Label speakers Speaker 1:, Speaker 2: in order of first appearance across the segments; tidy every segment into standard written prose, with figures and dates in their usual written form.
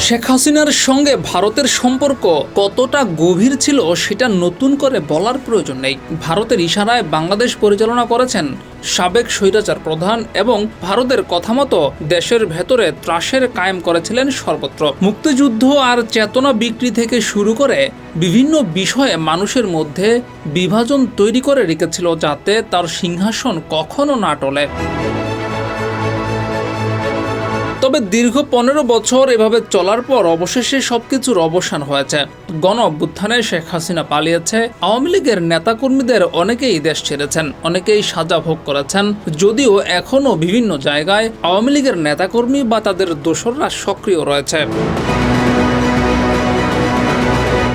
Speaker 1: শেখ হাসিনার সঙ্গে ভারতের সম্পর্ক কতটা গভীর ছিল সেটা নতুন করে বলার প্রয়োজন নেই। ভারতের ইশারায় বাংলাদেশ পরিচালনা করেছেন সাবেক স্বৈরাচার প্রধান এবং ভারতের কথামতো দেশের ভেতরে ত্রাসের কায়েম করেছিলেন সর্বত্র। মুক্তিযুদ্ধ আর চেতনা বিক্রি থেকে শুরু করে বিভিন্ন বিষয়ে মানুষের মধ্যে বিভাজন তৈরি করে রেখেছিল, যাতে তার সিংহাসন কখনো না টলে। তবে দীর্ঘ 15 বছর এভাবে চলার পর অবশেষে সবকিছুর অবসান হয়েছে। গণ অভ্যুত্থানে শেখ হাসিনা পালিয়েছে। আওয়ামী লীগের নেতাকর্মীদের অনেকেই দেশ ছেড়েছেন, অনেকেই সাজা ভোগ করেছেন, যদিও এখনও বিভিন্ন জায়গায় আওয়ামী লীগের নেতাকর্মী বা তাদের দোসররা সক্রিয় রয়েছে।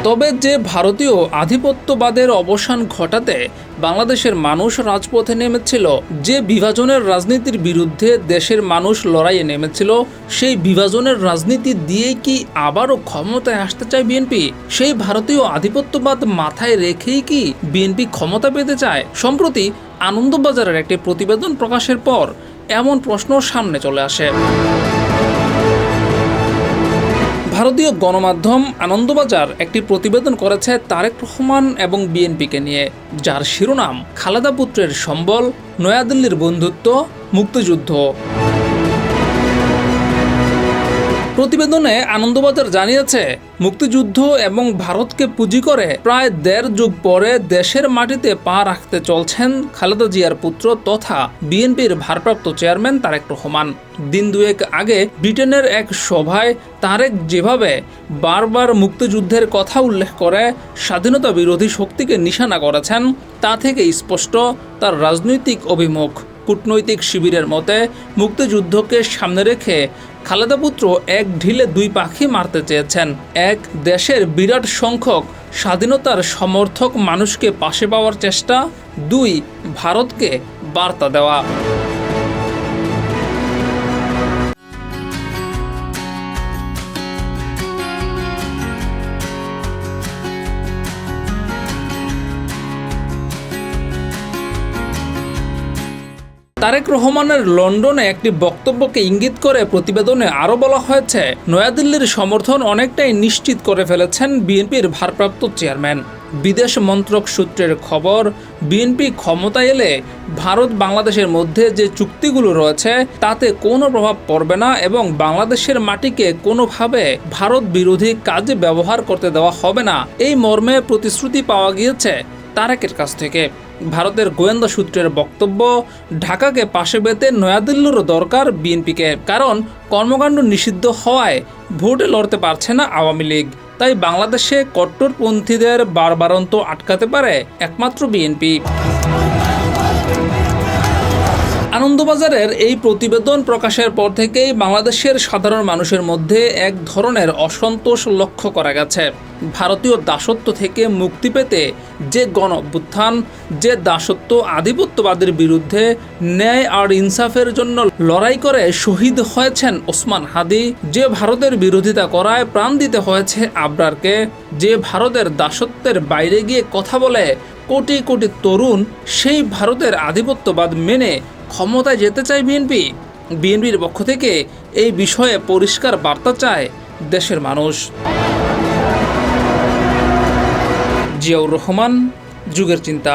Speaker 1: তবে যে ভারতীয় আধিপত্যবাদের অবসান ঘটাতে বাংলাদেশের মানুষ রাজপথে নেমেছিল, যে বিভাজনের রাজনীতির বিরুদ্ধে দেশের মানুষ লড়াইয়ে নেমেছিল, সেই বিভাজনের রাজনীতি দিয়েই কি আবারও ক্ষমতায় আসতে চায় বিএনপি? সেই ভারতীয় আধিপত্যবাদ মাথায় রেখেই কি বিএনপি ক্ষমতা পেতে চায়? সম্প্রতি আনন্দবাজারের একটি প্রতিবেদন প্রকাশের পর এমন প্রশ্ন সামনে চলে আসে। ভারতীয় গণমাধ্যম আনন্দবাজার একটি প্রতিবেদন করেছে তারেক রহমান এবং বিএনপিকে নিয়ে, যার শিরোনাম খালেদা পুত্রের সম্বল, নয়াদিল্লির বন্ধুত্ব, মুক্তিযুদ্ধ। প্রতিবেদনে আনন্দবাজার জানিয়েছে, মুক্তিযুদ্ধ এবং ভারতকে পুঁজি করে প্রায় 1.5 যুগ পরে দেশের মাটিতে পা রাখতে চলছেন খালেদা জিয়ার পুত্র তথা বিএনপির ভারপ্রাপ্ত চেয়ারম্যান তারেক রহমান। দিন দুয়েক আগে ব্রিটেনের এক সভায় তারেক যেভাবে বারবার মুক্তিযুদ্ধের কথা উল্লেখ করে স্বাধীনতা বিরোধী শক্তিকে নিশানা করেছেন, তা থেকে স্পষ্ট তার রাজনৈতিক অভিমুখ। কূটনৈতিক শিবিরের মতে মুক্তিযুদ্ধকে সামনে রেখে খালেদা পুত্র এক ঢিলে 2 পাখি মারতে চেয়েছেন। এক, দেশের বিরাট সংখ্যক স্বাধীনতার সমর্থক মানুষকে পাশে পাওয়ার চেষ্টা। 2, ভারতকে বার্তা দেওয়া। তারেক রহমানের লন্ডনে একটি বক্তব্যকে ইঙ্গিত করে প্রতিবেদনে আরও বলা হয়েছে, নয়াদিল্লির সমর্থন অনেকটাই নিশ্চিত করে ফেলেছেন বিএনপির ভারপ্রাপ্ত চেয়ারম্যান। বিদেশ মন্ত্রক সূত্রের খবর, বিএনপি ক্ষমতায় এলে ভারত বাংলাদেশের মধ্যে যে চুক্তিগুলো রয়েছে তাতে কোনো প্রভাব পড়বে না এবং বাংলাদেশের মাটিকে কোনোভাবে ভারত বিরোধী কাজে ব্যবহার করতে দেওয়া হবে না, এই মর্মে প্রতিশ্রুতি পাওয়া গিয়েছে তারেকের কাছ থেকে। ভারতের গোয়েন্দা সূত্রের বক্তব্য, ঢাকাকে পাশে পেতে নয়াদিল্লিরও দরকার বিএনপিকে, কারণ কর্মকাণ্ড নিষিদ্ধ হওয়ায় ভোটে লড়তে পারছে না আওয়ামী লীগ। তাই বাংলাদেশে কট্টরপন্থীদের বারবারন্ত আটকাতে পারে একমাত্র বিএনপি। আনন্দবাজারের এই প্রতিবেদন প্রকাশের পর থেকেই বাংলাদেশের সাধারণ মানুষের মধ্যে এক ধরনের অসন্তোষ লক্ষ্য করা গেছে। ভারতীয় দাসত্ব থেকে মুক্তি পেতে যে গণ অভ্যুত্থান, যে দাসত্ব আধিপত্যবাদের বিরুদ্ধে ন্যায় আর ইনসাফের জন্য লড়াই করে শহীদ হয়েছেন ওসমান হাদি, যে ভারতের বিরোধিতা করায় প্রাণ দিতে হয়েছে আবরারকে, যে ভারতের দাসত্বের বাইরে গিয়ে কথা বলে কোটি কোটি তরুণ সেই ভারতের আধিপত্যবাদ মেনে ক্ষমতায় যেতে চায় বিএনপি। বিএনপির পক্ষ থেকে এই বিষয়ে পরিষ্কার বার্তা চায় দেশের মানুষ। জিয়াউর রহমান, যুগের চিন্তা।